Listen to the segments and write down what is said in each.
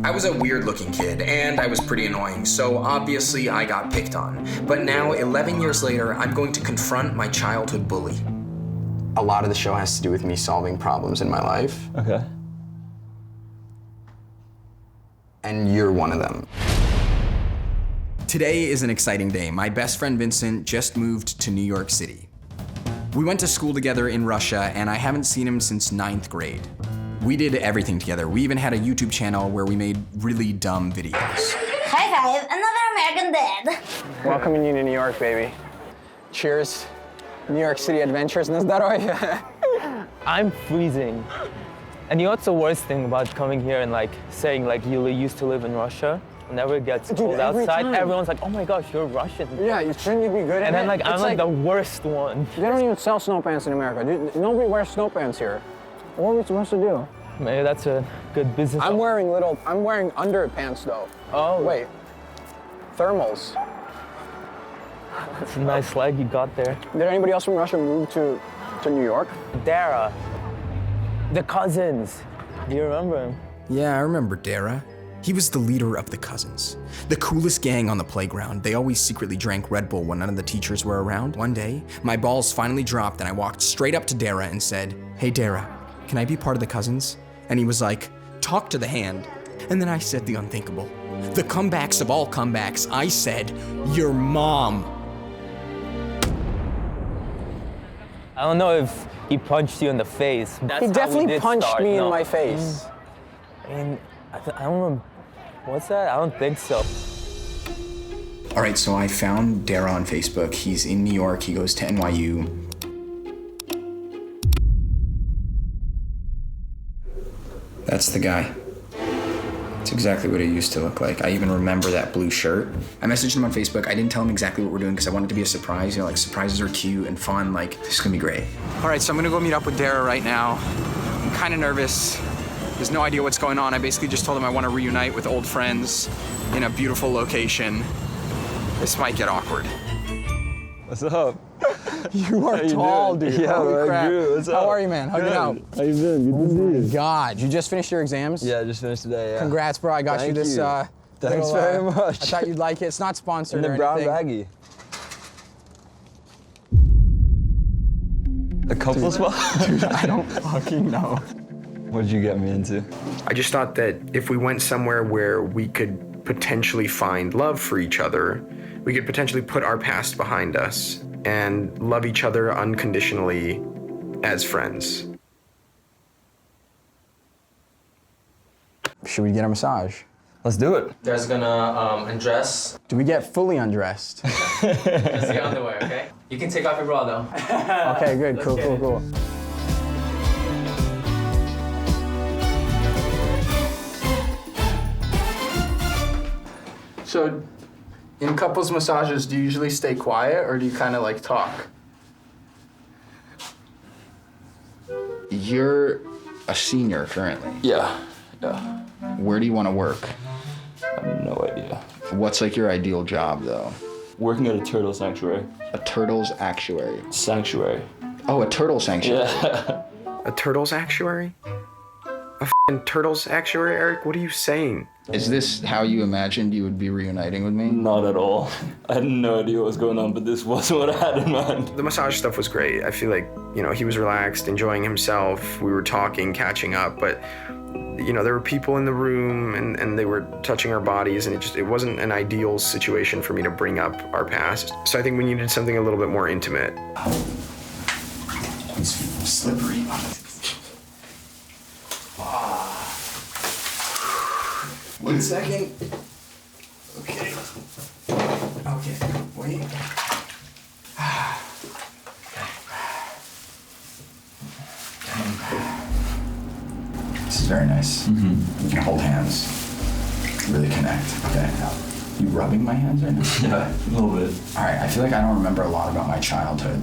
I was a weird-looking kid, and I was pretty annoying, so obviously I got picked on. But now, 11 years later, I'm going to confront my childhood bully. A lot of the show has to do with me solving problems in my life. Okay. And you're one of them. Today is an exciting day. My best friend Vincent just moved to New York City. We went to school together in Russia, and I haven't seen him since 9th grade. We did everything together. We even had a YouTube channel where we made really dumb videos. High five, another American dad. Welcoming you to New York, baby. Cheers. New York City adventures. Na zdrowie. I'm freezing. And you know what's the worst thing about coming here and like saying like you used to live in Russia? Whenever it gets cold outside, everyone's like, oh my gosh, you're Russian. Yeah, you shouldn't you be good at it? And then like, I'm like the worst one. They don't even sell snow pants in America. Nobody wears snow pants here. What are we supposed to do? Maybe that's a good business. I'm wearing underpants though. Oh. Wait. Thermals. That's a nice leg you got there. Did anybody else from Russia move to New York? Dara. The cousins. Do you remember him? Yeah, I remember Dara. He was the leader of the cousins, the coolest gang on the playground. They always secretly drank Red Bull when none of the teachers were around. One day, my balls finally dropped and I walked straight up to Dara and said, "Hey Dara, can I be part of the cousins?" And he was like, "Talk to the hand." And then I said the unthinkable. The comebacks of all comebacks, I said, "Your mom." I don't know if he punched you in the face. That's He how definitely we did punched start. me No. in my face. I mean, I don't remember. What's that? I don't think so. All right, so I found Dara on Facebook. He's in New York, he goes to NYU. That's the guy. It's exactly what he used to look like. I even remember that blue shirt. I messaged him on Facebook. I didn't tell him exactly what we're doing because I wanted it to be a surprise. You know, like surprises are cute and fun. Like, this is gonna be great. All right, so I'm gonna go meet up with Dara right now. I'm kind of nervous. There's no idea what's going on. I basically just told him I want to reunite with old friends in a beautiful location. This might get awkward. What's up? You are tall, dude. Yeah, Holy crap. dude. What's up? How are you, man? Hugging out. How you been? Good to see you. God, you just finished your exams? Yeah, I just finished today, yeah. Congrats, bro. I got you Thank this. you. Thanks little, very much. I thought you'd like it. It's not sponsored In the or brown anything. baggie. A couple spot? Dude, I don't fucking know. What did you get me into? I just thought that if we went somewhere where we could potentially find love for each other, we could potentially put our past behind us and love each other unconditionally as friends. Should we get a massage? Let's do it. Dara's gonna undress. Do we get fully undressed? Just the underwear, okay? You can take off your bra though. Okay, good. Cool, get cool, it. cool. So, in couples massages, do you usually stay quiet or do you kind of like talk? You're a senior currently. Yeah. Where do you want to work? I have no idea. What's like your ideal job though? Working at a turtle sanctuary. A turtle's actuary. Sanctuary. Oh, a turtle sanctuary. Yeah. A turtle's actuary? A f***ing turtle's actuary, Eric? What are you saying? Is this how you imagined you would be reuniting with me? Not at all. I had no idea what was going on, but this wasn't what I had in mind. The massage stuff was great. I feel like, you know, he was relaxed, enjoying himself. We were talking, catching up, but, you know, there were people in the room and they were touching our bodies, and it wasn't an ideal situation for me to bring up our past. So I think we needed something a little bit more intimate. It's slippery. One second. Okay. Okay, wait. This is very nice. Mm-hmm. We can hold hands, really connect. Okay. You rubbing my hands right now? Yeah, a little bit. All right, I feel like I don't remember a lot about my childhood.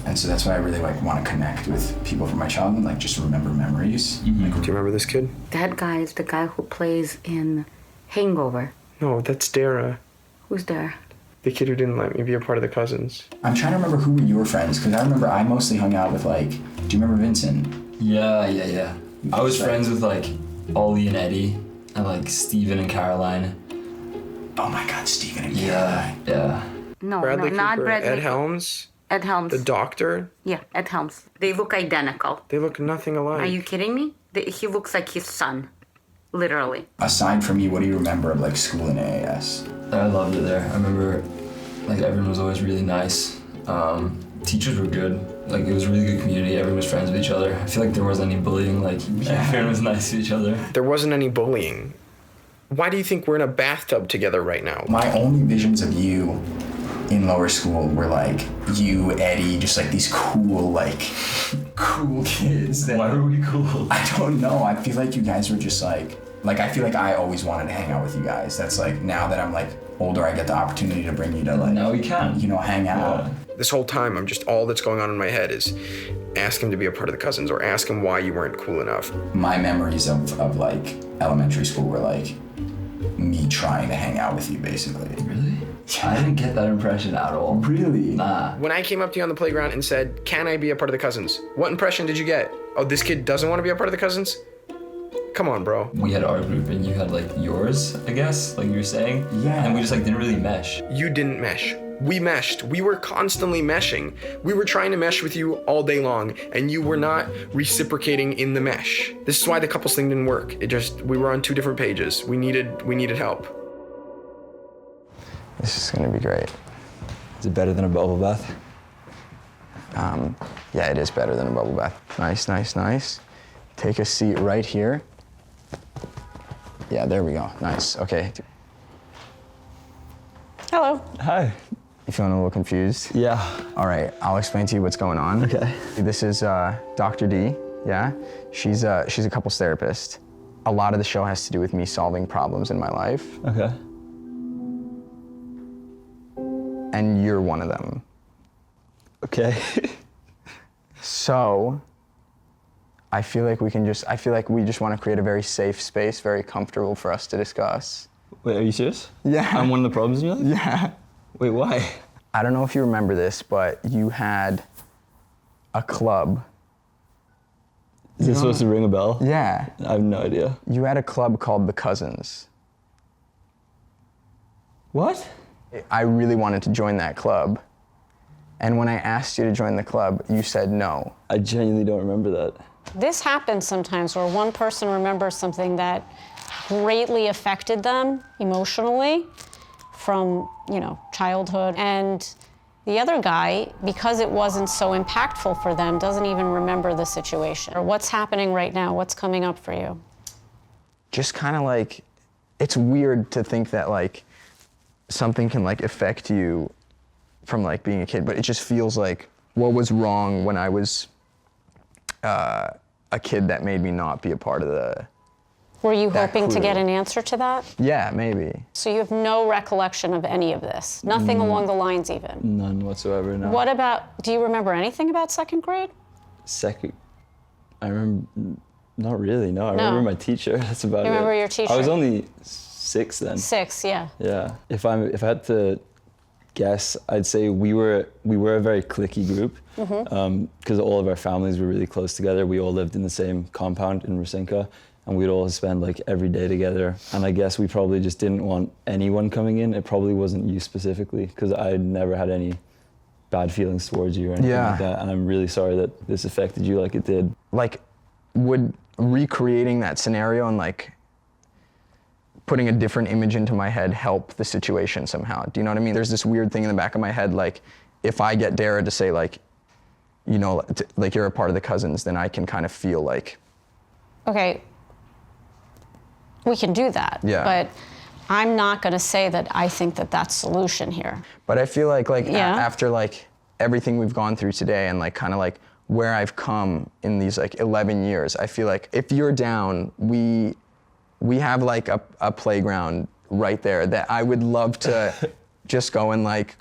And so that's why I really like want to connect with people from my childhood, like just remember memories. Mm-hmm. Like, do you remember this kid? That guy is the guy who plays in Hangover. No, that's Dara. Who's Dara? The kid who didn't let me be a part of the cousins. I'm trying to remember who were your friends, because I remember I mostly hung out with like, do you remember Vincent? Yeah. I was friends with like Ollie and Eddie, And like Steven and Caroline. Oh my God, Steven and Yeah, yeah. No, Bradley no, not Cooper, Bradley. Ed Helms, Ed Helms. the doctor. Yeah, Ed Helms. They look identical. They look nothing alike. Are you kidding me? He looks like his son, literally. Aside from you, what do you remember of like school in AAS? I loved it there. I remember like everyone was always really nice. Teachers were good. Like it was a really good community. Everyone was friends with each other. I feel like there wasn't any bullying. Like everyone was nice to each other. There wasn't any bullying. Why do you think we're in a bathtub together right now? My only visions of you in lower school were like you, Eddie, just like these cool kids. Why were we cool? I don't know. I feel like you guys were just like I feel like I always wanted to hang out with you guys. That's like now that I'm like older, I get the opportunity to bring you to like now we can. Hang out. Yeah. This whole time, all that's going on in my head is ask him to be a part of the Cousins or ask him why you weren't cool enough. My memories of like elementary school were like me trying to hang out with you, basically. Really? I didn't get that impression at all. Really? Nah. When I came up to you on the playground and said, can I be a part of the Cousins? What impression did you get? Oh, this kid doesn't want to be a part of the Cousins? Come on, bro. We had our group and you had like yours, I guess, like you were saying. Yeah. And we just like didn't really mesh. You didn't mesh. We meshed. We were constantly meshing. We were trying to mesh with you all day long, and you were not reciprocating in the mesh. This is why the couples thing didn't work. We were on two different pages. We needed help. This is gonna be great. Is it better than a bubble bath? Yeah, it is better than a bubble bath. Nice, nice, nice. Take a seat right here. Yeah, there we go. Nice. Okay. Hello. Hi. You feeling a little confused? Yeah. All right, I'll explain to you what's going on. Okay. This is Dr. D, yeah? She's a couples therapist. A lot of the show has to do with me solving problems in my life, Okay. and you're one of them. Okay. So, I feel like we just want to create a very safe space, very comfortable for us to discuss. Wait, are you serious? Yeah. I'm one of the problems in your life? Yeah. Wait, why? I don't know if you remember this, but you had a club. Is this supposed to ring a bell? Yeah. I have no idea. You had a club called the Cousins. What? I really wanted to join that club. And when I asked you to join the club, you said no. I genuinely don't remember that. This happens sometimes where one person remembers something that greatly affected them emotionally from, childhood. And the other guy, because it wasn't so impactful for them, doesn't even remember the situation. Or what's happening right now? What's coming up for you? Just kind of like, it's weird to think that like something can like affect you from like being a kid, but it just feels like what was wrong when I was a kid that made me not be a part of the. Were you that hoping to crew. get an answer to that? Yeah, maybe. So you have no recollection of any of this? Nothing along the lines even? None whatsoever, no. What about, do you remember anything about second grade? I remember, not really, no. I remember my teacher, that's about it. You remember your teacher? I was only 6 then. 6, yeah. Yeah. If I had to guess, I'd say we were a very cliquey group because all of our families were really close together. We all lived in the same compound in Rusinka, and we'd all spend like every day together. And I guess we probably just didn't want anyone coming in. It probably wasn't you specifically, because I never had any bad feelings towards you or anything like that. And I'm really sorry that this affected you like it did. Like, would recreating that scenario and like putting a different image into my head help the situation somehow? Do you know what I mean? There's this weird thing in the back of my head, like if I get Dara to say like, like you're a part of the Cousins, then I can kind of feel like. Okay, we can do that. Yeah. But I'm not going to say that I think that that's solution here. But I feel like Yeah. after like everything we've gone through today and like kind of like where I've come in these like 11 years, I feel like if you're down, we have like a playground right there that I would love to just go and like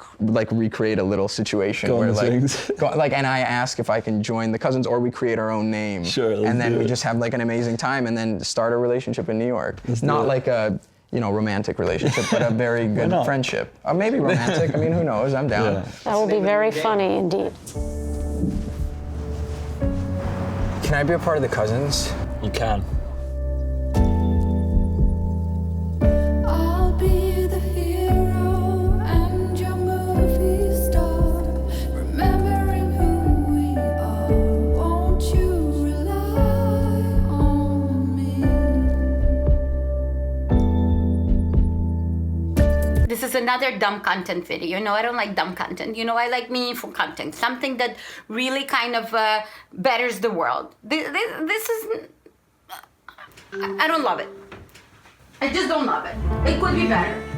recreate a little situation where like and I ask if I can join the Cousins, or we create our own name. Sure, let's and then do we it. just have like an amazing time and then start a relationship in New York. It's not like a romantic relationship, but a very good not? friendship. Or maybe romantic. I mean, who knows? I'm down. Yeah. That will be very funny indeed. Can I be a part of the Cousins? You can. another dumb content video. You know, I don't like dumb content. You know, I like meaningful content. Something that really kind of betters the world. This is... I don't love it. I just don't love it. It could be better.